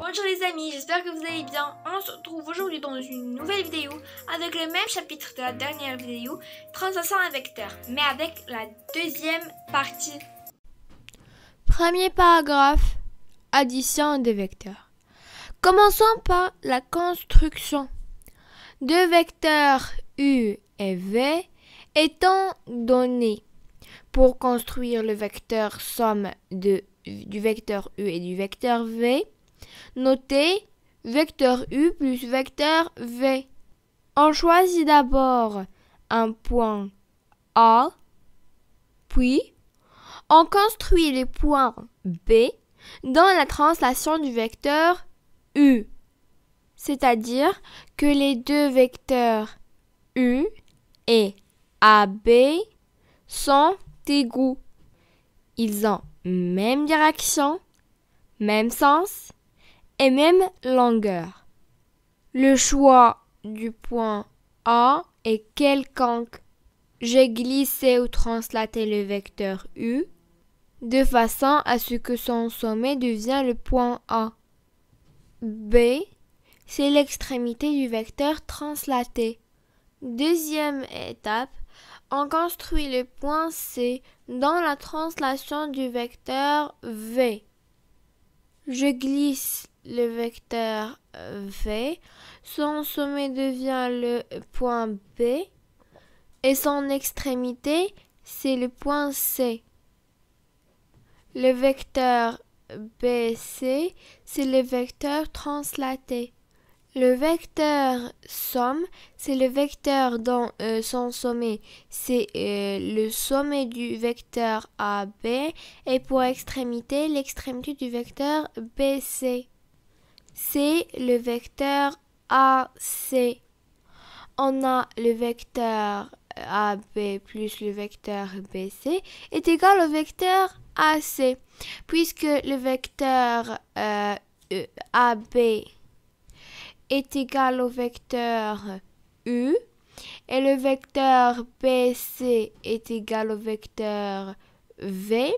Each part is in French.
Bonjour les amis, j'espère que vous allez bien. On se retrouve aujourd'hui dans une nouvelle vidéo avec le même chapitre de la dernière vidéo, translation à vecteur, mais avec la deuxième partie. Premier paragraphe, addition de vecteurs. Commençons par la construction. Deux vecteurs U et V étant donnés. Pour construire le vecteur somme du vecteur U et du vecteur V, notez vecteur U plus vecteur V. On choisit d'abord un point A, puis on construit le point B dans la translation du vecteur U, c'est-à-dire que les deux vecteurs U et AB sont égaux. Ils ont même direction, même sens et même longueur. Le choix du point A est quelconque. J'ai glissé ou translaté le vecteur U de façon à ce que son sommet devienne le point A. B, c'est l'extrémité du vecteur translaté. Deuxième étape, on construit le point C dans la translation du vecteur V. Je glisse le vecteur V, son sommet devient le point B et son extrémité, c'est le point C. Le vecteur BC, c'est le vecteur translaté. Le vecteur somme, c'est le vecteur dont son sommet, c'est le sommet du vecteur AB et pour extrémité, l'extrémité du vecteur BC. C'est le vecteur AC. On a le vecteur AB plus le vecteur BC est égal au vecteur AC, puisque le vecteur AB est égal au vecteur U et le vecteur BC est égal au vecteur V.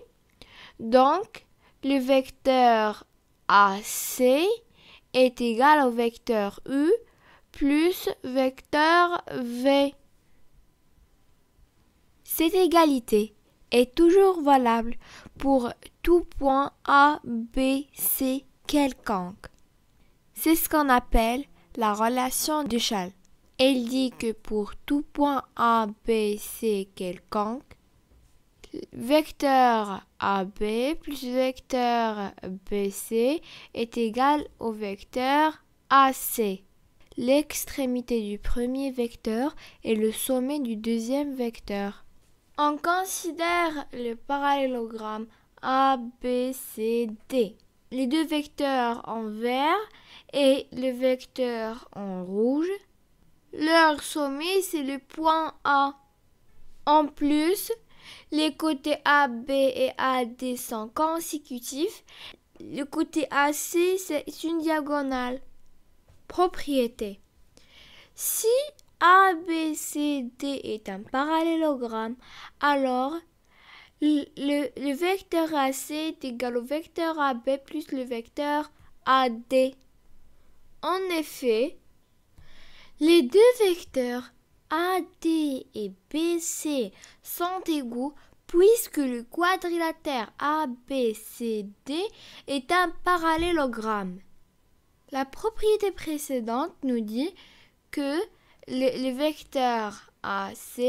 Donc, le vecteur AC est égal au vecteur U plus vecteur V. Cette égalité est toujours valable pour tout point A, B, C quelconque. C'est ce qu'on appelle la relation de Schall. Elle dit que pour tout point A, B, C quelconque, vecteur AB plus vecteur BC est égal au vecteur AC. L'extrémité du premier vecteur est le sommet du deuxième vecteur. On considère le parallélogramme ABCD. Les deux vecteurs en vert et le vecteur en rouge. Leur sommet, c'est le point A. En plus, les côtés AB et AD sont consécutifs. Le côté AC, c'est une diagonale. Propriété. Si ABCD est un parallélogramme, alors le vecteur AC est égal au vecteur AB plus le vecteur AD. En effet, les deux vecteurs AD et BC sont égaux puisque le quadrilatère ABCD est un parallélogramme. La propriété précédente nous dit que le vecteur AC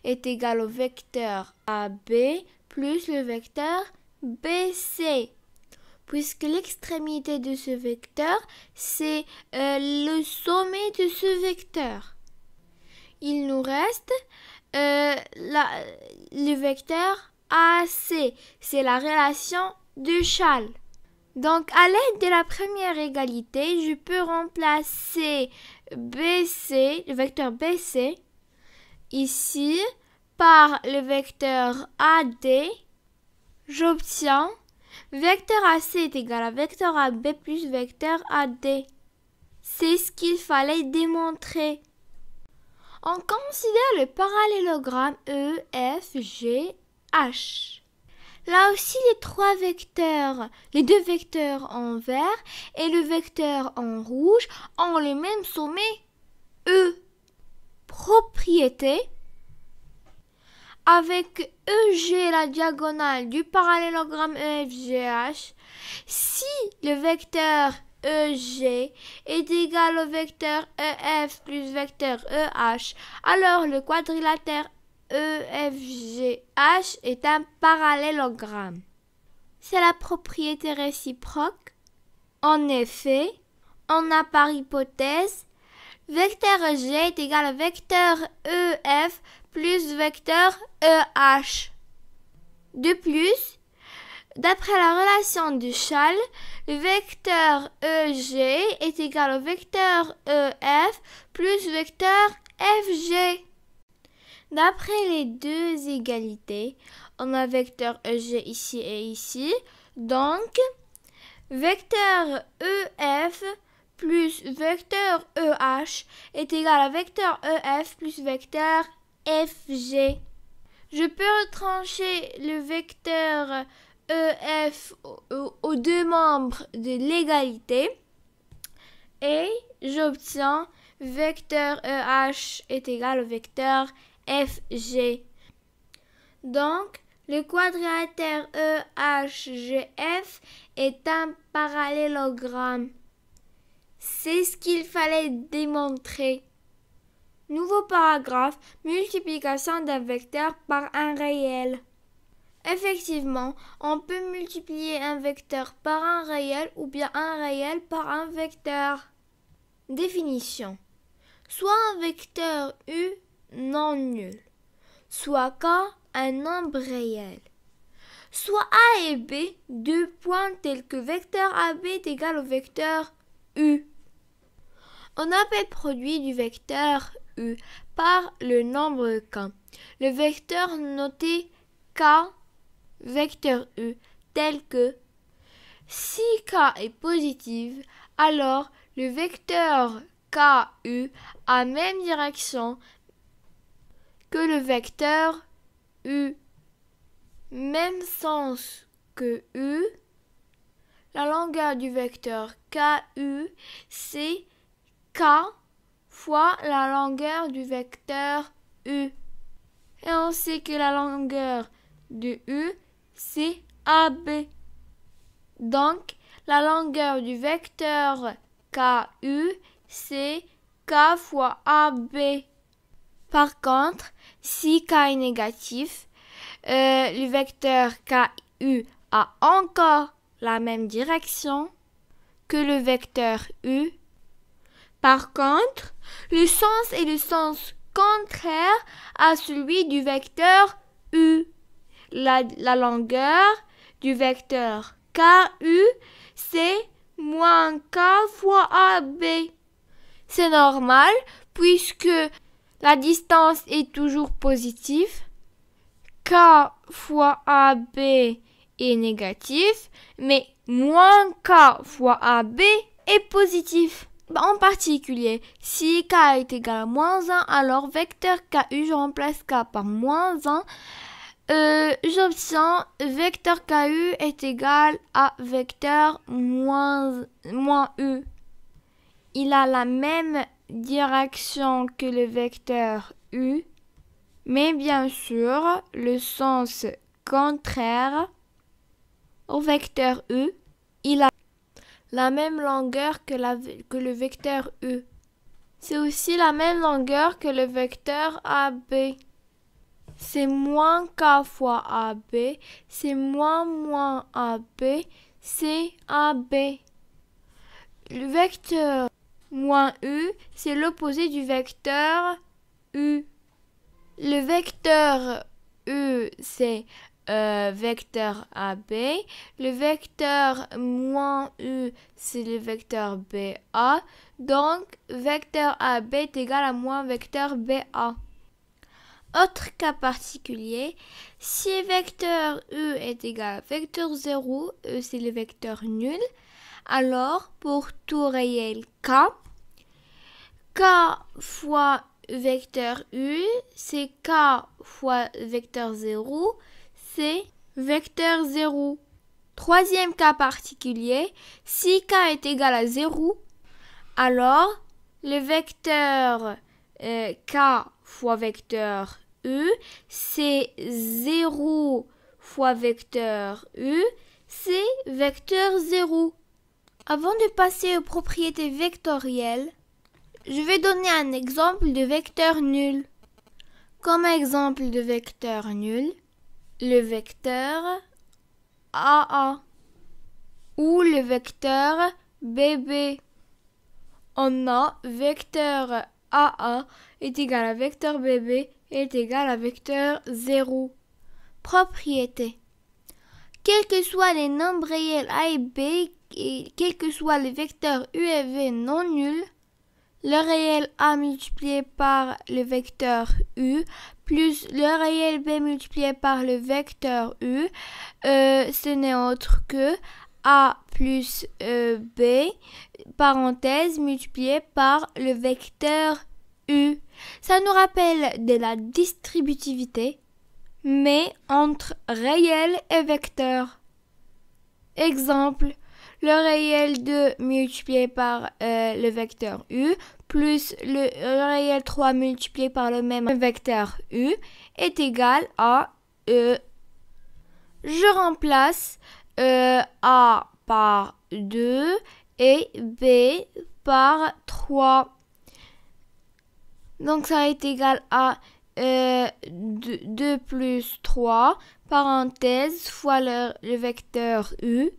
est égal au vecteur AB plus le vecteur BC, puisque l'extrémité de ce vecteur, c'est le sommet de ce vecteur. Il nous reste le vecteur AC, c'est la relation de Schall. Donc, à l'aide de la première égalité, je peux remplacer BC, le vecteur BC, ici, par le vecteur AD. J'obtiens vecteur AC est égal à vecteur AB plus vecteur AD. C'est ce qu'il fallait démontrer. On considère le parallélogramme EFGH. Là aussi, les deux vecteurs en vert et le vecteur en rouge ont le même sommet E. Propriété. Avec EG la diagonale du parallélogramme EFGH, si le vecteur EG est égal au vecteur EF plus vecteur EH, alors le quadrilatère EFGH est un parallélogramme. C'est la propriété réciproque. En effet, on a par hypothèse vecteur EG est égal au vecteur EF plus vecteur EH. De plus, d'après la relation de Schall, le vecteur EG est égal au vecteur EF plus vecteur FG. D'après les deux égalités, on a vecteur EG ici et ici. Donc, vecteur EF plus vecteur EH est égal à vecteur EF plus vecteur FG. Je peux retrancher le vecteur EF aux deux membres de l'égalité et j'obtiens vecteur EH est égal au vecteur FG. Donc, le quadrilatère EHGF est un parallélogramme. C'est ce qu'il fallait démontrer. Nouveau paragraphe, multiplication d'un vecteur par un réel. Effectivement, on peut multiplier un vecteur par un réel ou bien un réel par un vecteur. Définition. Soit un vecteur U non nul, soit K un nombre réel, soit A et B deux points tels que vecteur AB est égal au vecteur U. On appelle produit du vecteur U par le nombre K. Le vecteur noté K, vecteur U, tel que si K est positif, alors le vecteur KU a même direction que le vecteur U. Même sens que U, la longueur du vecteur KU, c'est K fois la longueur du vecteur U. Et on sait que la longueur de U, c'est AB. Donc, la longueur du vecteur KU, c'est K fois AB. Par contre, si K est négatif, le vecteur KU a encore la même direction que le vecteur U. Par contre, le sens est le sens contraire à celui du vecteur U. La longueur du vecteur KU, c'est moins K fois AB. C'est normal puisque la distance est toujours positive. K fois AB est négatif, mais moins K fois AB est positif. En particulier, si K est égal à moins 1, alors vecteur KU, je remplace K par moins 1. J'obtiens vecteur KU est égal à vecteur moins U. Il a la même direction que le vecteur U, mais bien sûr, le sens contraire au vecteur U, il a la même longueur que le vecteur U. C'est aussi la même longueur que le vecteur AB. C'est moins K fois AB, c'est moins AB, c'est AB. Le vecteur moins U, c'est l'opposé du vecteur U. Le vecteur U, c'est vecteur AB. Le vecteur moins U, c'est le vecteur BA. Donc, vecteur AB est égal à moins vecteur BA. Autre cas particulier, si vecteur U est égal à vecteur 0, E c'est le vecteur nul, alors pour tout réel K, K fois vecteur U, c'est K fois vecteur 0, c'est vecteur 0. Troisième cas particulier, si k est égal à 0, alors le vecteur k fois vecteur u, c'est 0 fois vecteur u, c'est vecteur 0. Avant de passer aux propriétés vectorielles, je vais donner un exemple de vecteur nul. Comme exemple de vecteur nul, le vecteur AA ou le vecteur BB. On a vecteur AA est égal à vecteur BB est égal à vecteur 0. Propriété. Quels que soient les nombres réels A et B et quels que soient les vecteurs U et V non nuls, le réel A multiplié par le vecteur U plus le réel B multiplié par le vecteur U, ce n'est autre que A plus B, parenthèse, multiplié par le vecteur U. Ça nous rappelle de la distributivité, mais entre réel et vecteur. Exemple, le réel 2 multiplié par le vecteur U plus le réel 3 multiplié par le même vecteur U est égal à Je remplace A par 2 et B par 3. Donc ça est égal à 2 plus 3, parenthèse, fois le vecteur U.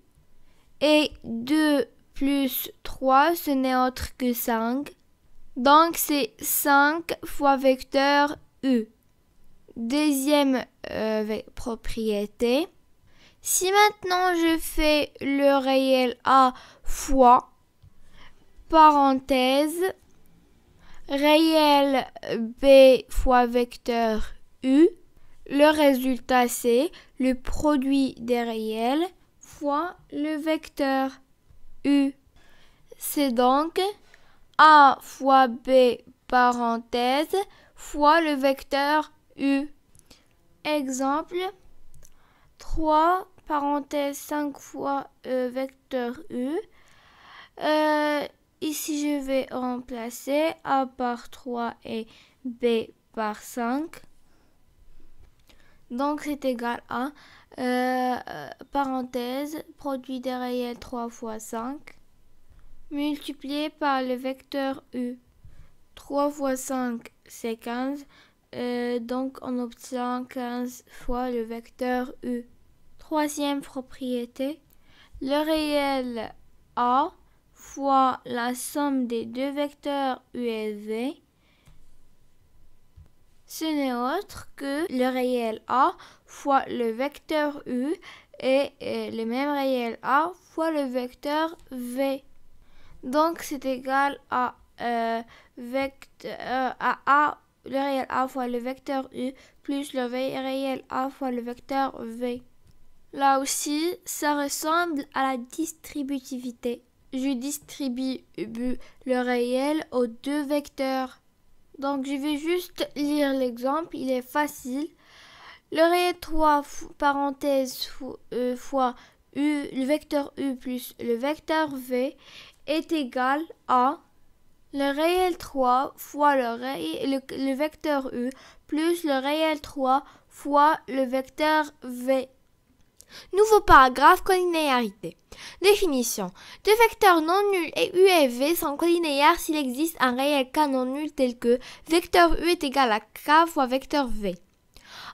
Et 2 plus 3, ce n'est autre que 5. Donc c'est 5 fois vecteur U. Deuxième propriété. Si maintenant je fais le réel A fois, parenthèse, réel B fois vecteur U, le résultat c'est le produit des réels fois le vecteur U. C'est donc A fois B parenthèse fois le vecteur U. Exemple, 3 parenthèse 5 fois vecteur U. Ici je vais remplacer A par 3 et B par 5. Donc c'est égal à parenthèse, produit des réels 3 fois 5, multiplié par le vecteur U. 3 fois 5, c'est 15. Donc on obtient 15 fois le vecteur U. Troisième propriété, le réel A fois la somme des deux vecteurs U et V, ce n'est autre que le réel A fois le vecteur U et le même réel A fois le vecteur V. Donc c'est égal à A, le réel A fois le vecteur U plus le réel A fois le vecteur V. Là aussi, ça ressemble à la distributivité. Je distribue le réel aux deux vecteurs. Donc je vais juste lire l'exemple, il est facile. Le réel 3 parenthèse fois U, le vecteur U plus le vecteur V est égal à le réel 3 fois le vecteur U plus le réel 3 fois le vecteur V. Nouveau paragraphe, collinéarité. Définition. Deux vecteurs non nuls et U et V sont collinéaires s'il existe un réel K non nul tel que vecteur U est égal à K fois vecteur V.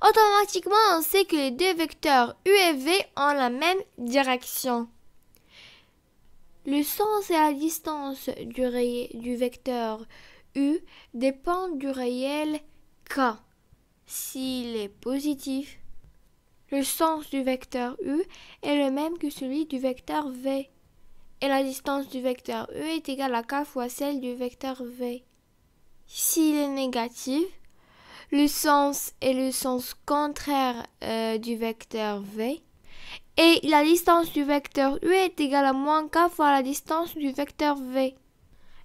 Automatiquement, on sait que les deux vecteurs U et V ont la même direction. Le sens et la distance du vecteur U dépendent du réel K. S'il est positif, le sens du vecteur U est le même que celui du vecteur V. Et la distance du vecteur U est égale à K fois celle du vecteur V. S'il est négatif, le sens est le sens contraire du vecteur V. Et la distance du vecteur U est égale à moins K fois la distance du vecteur V.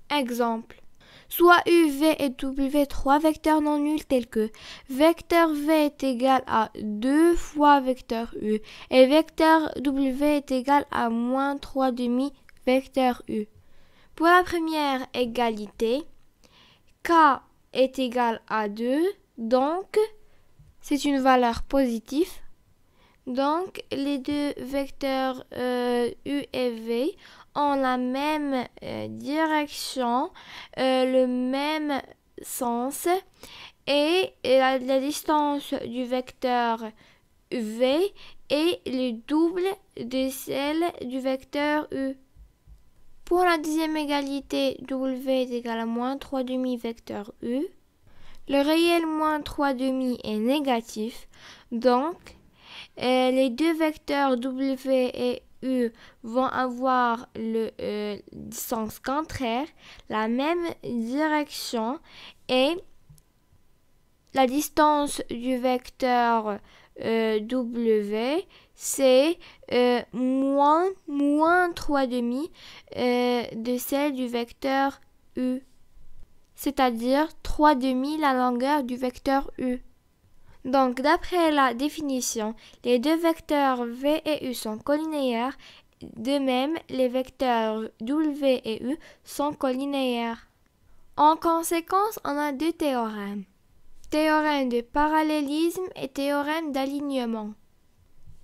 Exemple. soit U, V et W, trois vecteurs non nuls tels que vecteur V est égal à 2 fois vecteur U et vecteur W est égal à moins 3 demi vecteur U. Pour la première égalité, K est égal à 2, donc c'est une valeur positive. Donc les deux vecteurs U et V ont la même direction, le même sens et la distance du vecteur V est le double de celle du vecteur U. Pour la deuxième égalité, W est égal à moins 3 demi vecteur U. Le réel moins 3 demi est négatif, donc les deux vecteurs W et U vont avoir le sens contraire, la même direction et la distance du vecteur W c'est moins 3 demi de celle du vecteur U, c'est-à-dire 3 demi la longueur du vecteur U. Donc, d'après la définition, les deux vecteurs V et U sont collinéaires. De même, les vecteurs W et U sont collinéaires. En conséquence, on a deux théorèmes. Théorème de parallélisme et théorème d'alignement.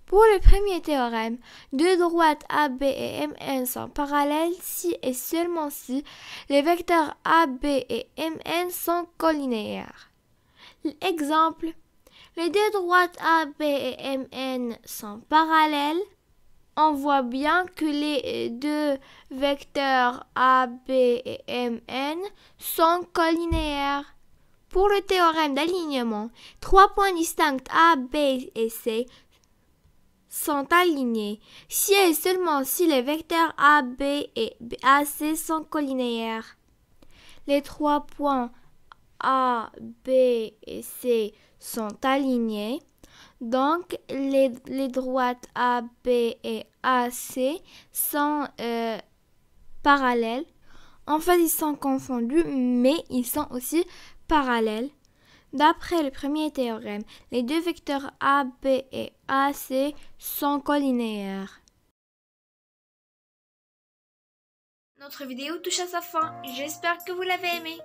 Pour le premier théorème, deux droites AB et MN sont parallèles si et seulement si les vecteurs AB et MN sont collinéaires. Exemple, les deux droites AB et MN sont parallèles. On voit bien que les deux vecteurs AB et MN sont collinéaires. Pour le théorème d'alignement, trois points distincts A, B et C sont alignés si et seulement si les vecteurs AB et AC sont collinéaires. Les trois points A, B et C sont alignés, donc les droites AB et AC sont parallèles. En fait, ils sont confondus, mais ils sont aussi parallèles. D'après le premier théorème, les deux vecteurs AB et AC sont collinéaires. Notre vidéo touche à sa fin. J'espère que vous l'avez aimée.